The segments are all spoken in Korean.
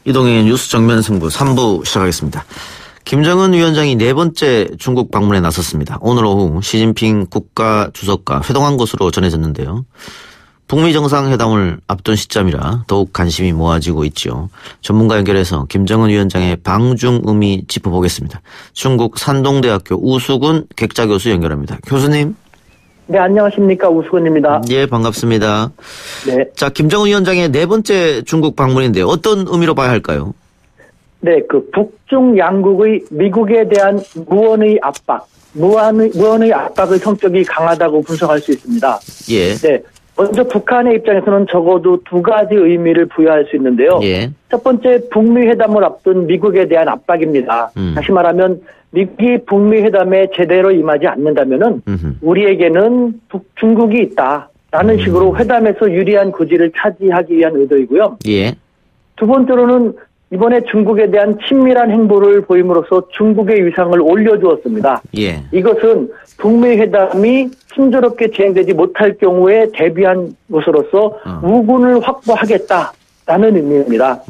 이동의 뉴스 정면 승부 3부 시작하겠습니다. 김정은 위원장이 네 번째 중국 방문에 나섰습니다. 오늘 오후 시진핑 국가주석과 회동한 것으로 전해졌는데요. 북미 정상회담을 앞둔 시점이라 더욱 관심이 모아지고 있죠. 전문가 연결해서 김정은 위원장의 방중 의미 짚어보겠습니다. 중국 산동대학교 우수근 객자 교수 연결합니다. 교수님. 네, 안녕하십니까. 우수근입니다. 예, 반갑습니다. 네. 자, 김정은 위원장의 네 번째 중국 방문인데 어떤 의미로 봐야 할까요? 네, 북중 양국의 미국에 대한 무언의 압박의 성격이 강하다고 분석할 수 있습니다. 예. 네. 먼저 북한의 입장에서는 적어도 두 가지 의미를 부여할 수 있는데요. 예. 첫 번째, 북미 회담을 앞둔 미국에 대한 압박입니다. 다시 말하면 미국이 북미 회담에 제대로 임하지 않는다면은 우리에게는 중국이 있다라는 식으로 회담에서 유리한 고지를 차지하기 위한 의도이고요. 예. 두 번째로는 이번에 중국에 대한 친밀한 행보를 보임으로써 중국의 위상을 올려주었습니다. 예. 이것은 북미 회담이 순조롭게 진행되지 못할 경우에 대비한 것으로서 우군을 확보하겠다라는 의미입니다.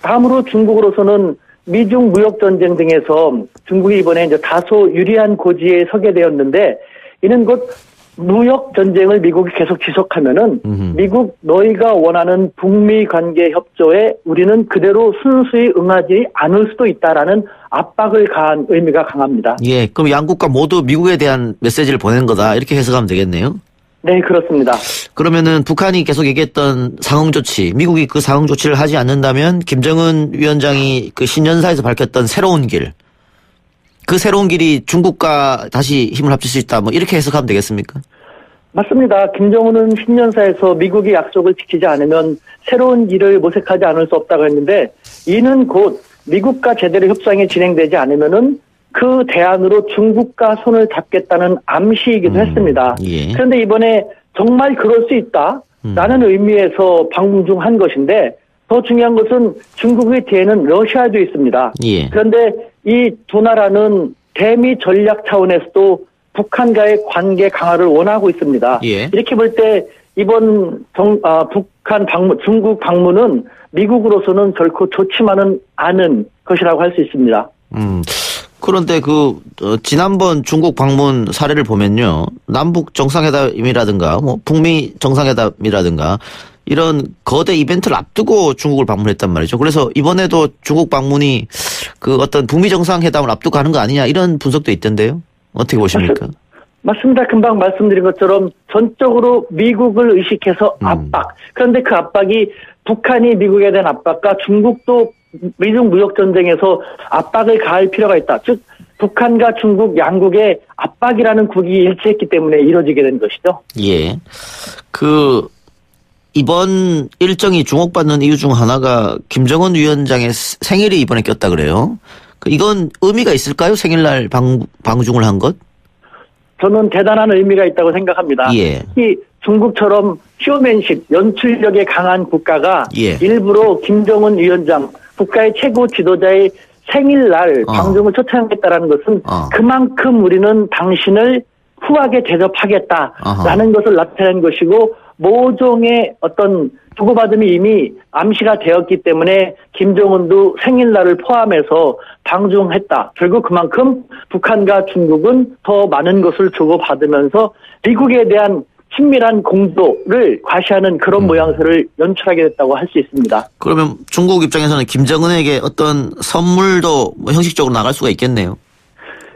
다음으로 중국으로서는 미중 무역 전쟁 등에서 중국이 이번에 이제 다소 유리한 고지에 서게 되었는데, 이는 곧 무역 전쟁을 미국이 계속 지속하면은 미국 너희가 원하는 북미 관계 협조에 우리는 그대로 순수히 응하지 않을 수도 있다라는 압박을 가한 의미가 강합니다. 예, 그럼 양국가 모두 미국에 대한 메시지를 보낸 거다 이렇게 해석하면 되겠네요. 네, 그렇습니다. 그러면은 북한이 계속 얘기했던 상응 조치, 미국이 그 상응 조치를 하지 않는다면 김정은 위원장이 그 신년사에서 밝혔던 새로운 길, 그 새로운 길이 중국과 다시 힘을 합칠 수 있다, 뭐 이렇게 해석하면 되겠습니까? 맞습니다. 김정은은 신년사에서 미국이 약속을 지키지 않으면 새로운 길을 모색하지 않을 수 없다고 했는데, 이는 곧 미국과 제대로 협상이 진행되지 않으면은 그 대안으로 중국과 손을 잡겠다는 암시이기도 했습니다. 예. 그런데 이번에 정말 그럴 수 있다라는 의미에서 방중한 것인데, 더 중요한 것은 중국의 뒤에는 러시아도 있습니다. 예. 그런데 이 두 나라는 대미 전략 차원에서도 북한과의 관계 강화를 원하고 있습니다. 예. 이렇게 볼 때 이번 북한 방문, 중국 방문은 미국으로서는 결코 좋지만은 않은 것이라고 할 수 있습니다. 그런데 지난번 중국 방문 사례를 보면요, 남북 정상회담이라든가 뭐 북미 정상회담이라든가 이런 거대 이벤트를 앞두고 중국을 방문했단 말이죠. 그래서 이번에도 중국 방문이 그 어떤 북미 정상회담을 앞두고 하는 거 아니냐 이런 분석도 있던데요. 어떻게 보십니까? 맞습니다. 금방 말씀드린 것처럼 전적으로 미국을 의식해서 압박. 그런데 그 압박이 북한이 미국에 대한 압박과 중국도 미중 무역 전쟁에서 압박을 가할 필요가 있다. 즉 북한과 중국 양국의 압박이라는 국이 일치했기 때문에 이뤄지게 된 것이죠. 예. 이번 일정이 주목받는 이유 중 하나가 김정은 위원장의 생일이 이번에 꼈다 그래요. 이건 의미가 있을까요? 생일날 방중을 한 것? 저는 대단한 의미가 있다고 생각합니다. 예. 이 중국처럼 쇼맨십, 연출력에 강한 국가가 예. 일부러 김정은 위원장, 국가의 최고 지도자의 생일날 방중을 초청했다라는 것은 그만큼 우리는 당신을 후하게 대접하겠다라는 것을 나타낸 것이고, 모종의 어떤 주고받음이 이미 암시가 되었기 때문에 김정은도 생일날을 포함해서 방중했다. 결국 그만큼 북한과 중국은 더 많은 것을 주고받으면서 미국에 대한 친밀한 공조를 과시하는 그런 모양새를 연출하게 됐다고 할 수 있습니다. 그러면 중국 입장에서는 김정은에게 어떤 선물도 형식적으로 나갈 수가 있겠네요.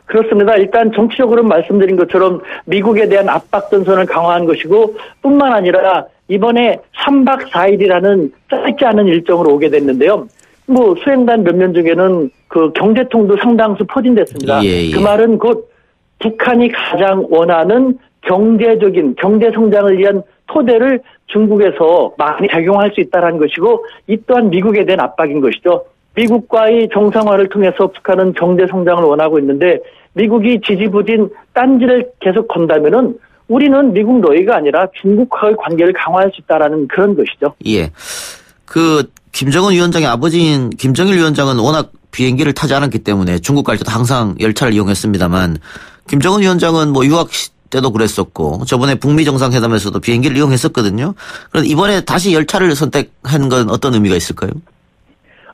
그렇습니다. 일단 정치적으로는 말씀드린 것처럼 미국에 대한 압박 전선을 강화한 것이고, 뿐만 아니라 이번에 3박 4일이라는 짧지 않은 일정으로 오게 됐는데요. 뭐 수행단 몇몇 중에는 그 경제통도 상당수 포진됐습니다. 예. 그 말은 곧 북한이 가장 원하는 경제적인 경제 성장을 위한 토대를 중국에서 많이 작용할 수 있다는 것이고, 이 또한 미국에 대한 압박인 것이죠. 미국과의 정상화를 통해서 북한은 경제 성장을 원하고 있는데, 미국이 지지부진 딴지를 계속 건다면은 우리는 미국 너희가 아니라 중국과의 관계를 강화할 수 있다라는 그런 것이죠. 예. 김정은 위원장의 아버지인 김정일 위원장은 워낙 비행기를 타지 않았기 때문에 중국 갈 때도 항상 열차를 이용했습니다만, 김정은 위원장은 뭐 유학 때도 그랬었고 저번에 북미 정상회담에서도 비행기를 이용했었거든요. 그런데 이번에 다시 열차를 선택한 건 어떤 의미가 있을까요?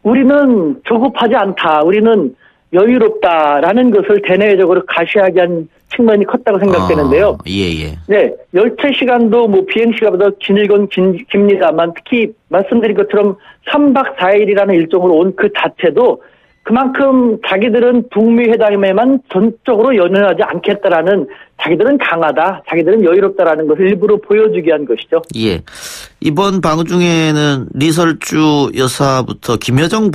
우리는 조급하지 않다. 우리는 여유롭다라는 것을 대내적으로 가시하게 한 측면이 컸다고 생각되는데요. 예. 네, 열차 시간도 뭐 비행 시간보다 길건 깁니다만 특히 말씀드린 것처럼 3박 4일이라는 일정으로 온 그 자체도 그만큼 자기들은 북미 회담에만 전적으로 연연하지 않겠다라는, 자기들은 강하다, 자기들은 여유롭다라는 것을 일부러 보여주기 위한 것이죠. 예. 이번 방문 중에는 리설주 여사부터 김여정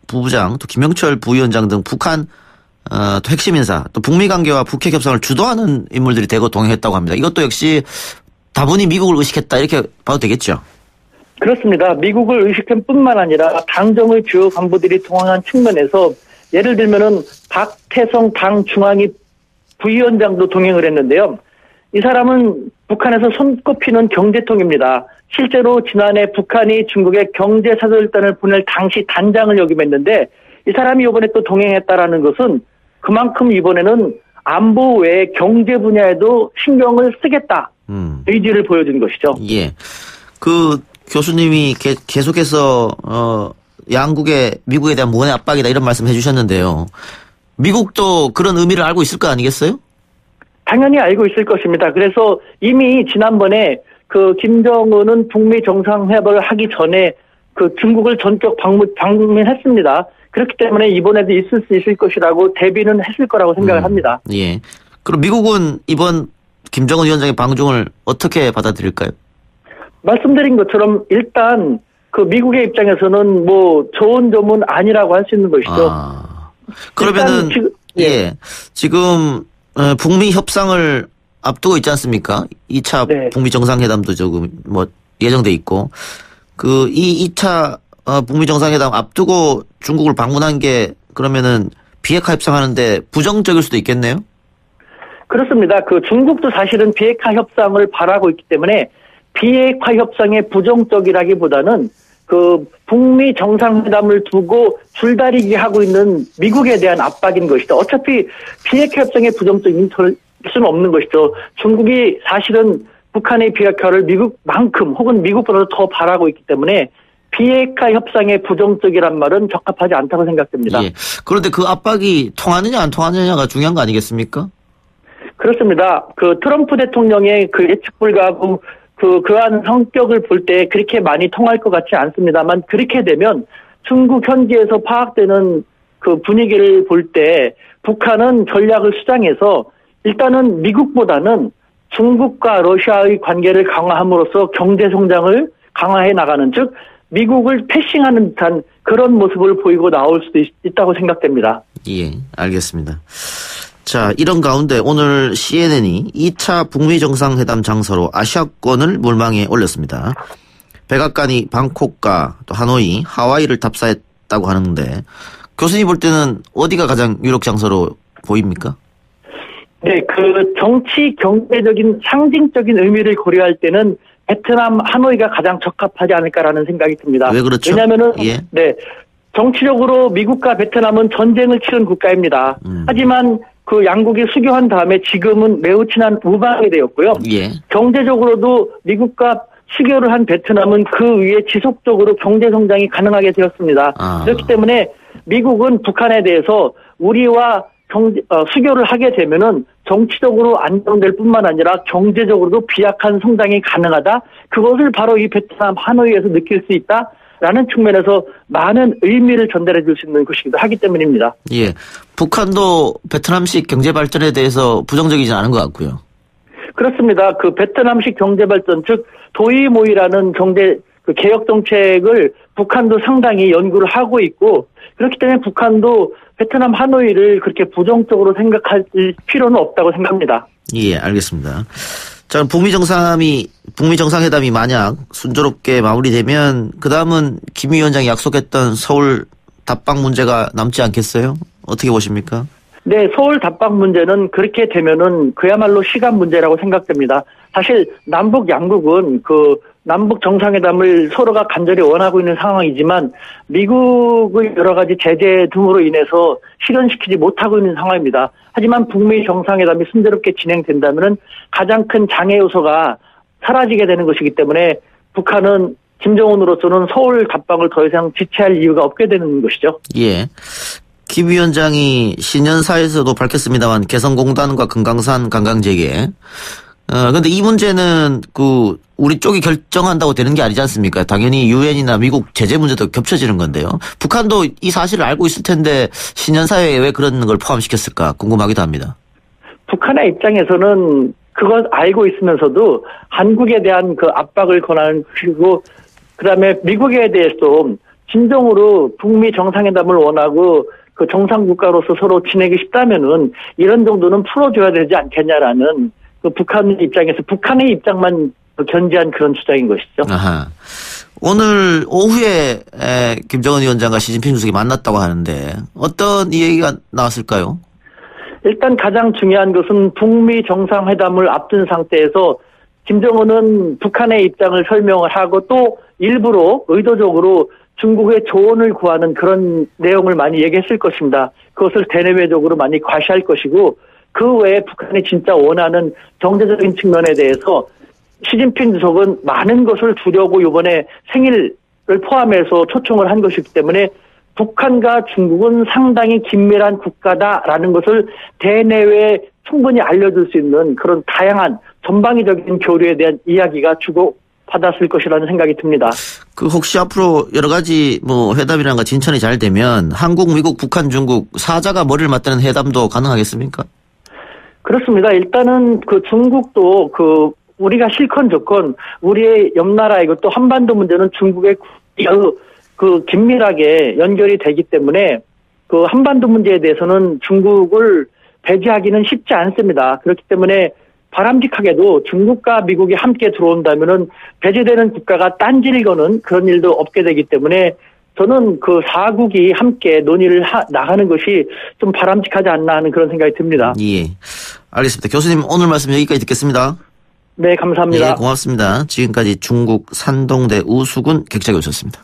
부부장, 또 김영철 부위원장 등 북한 또 핵심 인사, 또 북미 관계와 북핵 협상을 주도하는 인물들이 대거 동행했다고 합니다. 이것도 역시 다분히 미국을 의식했다, 이렇게 봐도 되겠죠? 그렇습니다. 미국을 의식한 뿐만 아니라 당정의 주요 간부들이 동행한 측면에서 예를 들면은 박태성 당 중앙위 부위원장도 동행을 했는데요. 이 사람은 북한에서 손꼽히는 경제통입니다. 실제로 지난해 북한이 중국에 경제사절단을 보낼 당시 단장을 역임했는데 이 사람이 이번에 또 동행했다라는 것은 그만큼 이번에는 안보 외에 경제 분야에도 신경을 쓰겠다. 의지를 보여준 것이죠. 예. 교수님이 계속해서 양국의 미국에 대한 무언의 압박이다 이런 말씀 해주셨는데요. 미국도 그런 의미를 알고 있을 거 아니겠어요? 당연히 알고 있을 것입니다. 그래서 이미 지난번에 김정은은 북미 정상회담을 하기 전에 중국을 전격 방문했습니다. 그렇기 때문에 이번에도 있을 수 있을 것이라고 대비는 했을 거라고 생각을 합니다. 예. 그럼 미국은 이번 김정은 위원장의 방중을 어떻게 받아들일까요? 말씀드린 것처럼 일단 미국의 입장에서는 뭐 좋은 점은 아니라고 할 수 있는 것이죠. 그러면은 지금 북미 협상을 앞두고 있지 않습니까? 2차 네. 북미 정상회담도 조금 예정돼 있고 이 2차 북미 정상회담 앞두고 중국을 방문한 게 그러면은 비핵화 협상하는데 부정적일 수도 있겠네요. 그렇습니다. 중국도 사실은 비핵화 협상을 바라고 있기 때문에 비핵화 협상에 부정적이라기보다는 북미 정상회담을 두고 줄다리기 하고 있는 미국에 대한 압박인 것이죠. 어차피 비핵화 협상에 부정적인 수는 없는 것이죠. 중국이 사실은 북한의 비핵화를 미국만큼 혹은 미국보다도 더 바라고 있기 때문에 비핵화 협상에 부정적이란 말은 적합하지 않다고 생각됩니다. 예. 그런데 그 압박이 통하느냐 안 통하느냐가 중요한 거 아니겠습니까? 그렇습니다. 트럼프 대통령의 예측 불가하고 그러한 성격을 볼 때 그렇게 많이 통할 것 같지 않습니다만 그렇게 되면 중국 현지에서 파악되는 분위기를 볼 때 북한은 전략을 수장해서 일단은 미국보다는 중국과 러시아의 관계를 강화함으로써 경제 성장을 강화해 나가는 즉 미국을 패싱하는 듯한 그런 모습을 보이고 나올 수도 있다고 생각됩니다. 예, 알겠습니다. 자, 이런 가운데 오늘 CNN이 2차 북미 정상회담 장소로 아시아권을 물망에 올렸습니다. 백악관이 방콕과 또 하노이, 하와이를 답사했다고 하는데 교수님 볼 때는 어디가 가장 유력 장소로 보입니까? 네, 정치, 경제적인, 상징적인 의미를 고려할 때는 베트남 하노이가 가장 적합하지 않을까라는 생각이 듭니다. 왜 그렇죠? 왜냐하면은 네, 정치적으로 미국과 베트남은 전쟁을 치른 국가입니다. 하지만 양국이 수교한 다음에 지금은 매우 친한 우방이 되었고요. 예. 경제적으로도 미국과 수교를 한 베트남은 그 위에 지속적으로 경제 성장이 가능하게 되었습니다. 그렇기 때문에 미국은 북한에 대해서 우리와 수교를 하게 되면은 정치적으로 안정될 뿐만 아니라 경제적으로도 비약한 성장이 가능하다. 그것을 바로 이 베트남 하노이에서 느낄 수 있다라는 측면에서 많은 의미를 전달해 줄 수 있는 것이기도 하기 때문입니다. 예, 북한도 베트남식 경제 발전에 대해서 부정적이지 않은 것 같고요. 그렇습니다. 베트남식 경제 발전 즉 도이모이라는 경제 개혁 정책을 북한도 상당히 연구를 하고 있고 그렇기 때문에 북한도 베트남 하노이를 그렇게 부정적으로 생각할 필요는 없다고 생각합니다. 예, 알겠습니다. 자, 북미 정상회담이 만약 순조롭게 마무리되면 그 다음은 김 위원장이 약속했던 서울 답방 문제가 남지 않겠어요? 어떻게 보십니까? 네, 서울 답방 문제는 그렇게 되면은 그야말로 시간 문제라고 생각됩니다. 사실 남북 양국은 남북 정상회담을 서로가 간절히 원하고 있는 상황이지만 미국의 여러 가지 제재 등으로 인해서 실현시키지 못하고 있는 상황입니다. 하지만 북미 정상회담이 순조롭게 진행된다면은 가장 큰 장애 요소가 사라지게 되는 것이기 때문에 북한은 김정은으로서는 서울 갑방을 더 이상 지체할 이유가 없게 되는 것이죠. 예. 김 위원장이 신년사에서도 밝혔습니다만 개성공단과 금강산 관광재개. 근데 이 문제는 우리 쪽이 결정한다고 되는 게 아니지 않습니까? 당연히 유엔이나 미국 제재 문제도 겹쳐지는 건데요. 북한도 이 사실을 알고 있을 텐데 신년사에 왜 그런 걸 포함시켰을까 궁금하기도 합니다. 북한의 입장에서는 그걸 알고 있으면서도 한국에 대한 그 압박을 권하는 것이고, 그다음에 미국에 대해서 진정으로 북미 정상회담을 원하고 그 정상국가로서 서로 지내기 싶다면은 이런 정도는 풀어줘야 되지 않겠냐라는 그 북한 입장에서 북한의 입장만 견지한 그런 주장인 것이죠. 아하. 오늘 오후에 김정은 위원장과 시진핑 주석이 만났다고 하는데 어떤 이야기가 나왔을까요? 일단 가장 중요한 것은 북미 정상회담을 앞둔 상태에서 김정은은 북한의 입장을 설명을 하고 또 일부러 의도적으로 중국의 조언을 구하는 그런 내용을 많이 얘기했을 것입니다. 그것을 대내외적으로 많이 과시할 것이고, 그 외에 북한이 진짜 원하는 경제적인 측면에 대해서 시진핑 주석은 많은 것을 주려고 이번에 생일을 포함해서 초청을 한 것이기 때문에 북한과 중국은 상당히 긴밀한 국가다라는 것을 대내외에 충분히 알려줄 수 있는 그런 다양한 전방위적인 교류에 대한 이야기가 주고받았을 것이라는 생각이 듭니다. 혹시 앞으로 여러 가지 회담이라는 거 진천이 잘 되면 한국, 미국, 북한, 중국 사자가 머리를 맞대는 회담도 가능하겠습니까? 그렇습니다. 일단은 중국도 우리가 실컷 좋건 우리의 옆나라이고 또 한반도 문제는 중국의 긴밀하게 연결이 되기 때문에 한반도 문제에 대해서는 중국을 배제하기는 쉽지 않습니다. 그렇기 때문에 바람직하게도 중국과 미국이 함께 들어온다면은 배제되는 국가가 딴지를 거는 그런 일도 없게 되기 때문에 저는 4국이 함께 논의를 나가는 것이 좀 바람직하지 않나 하는 그런 생각이 듭니다. 예. 알겠습니다. 교수님 오늘 말씀 여기까지 듣겠습니다. 네, 감사합니다. 예, 고맙습니다. 지금까지 중국 산동대 우수근 객자 교수였습니다.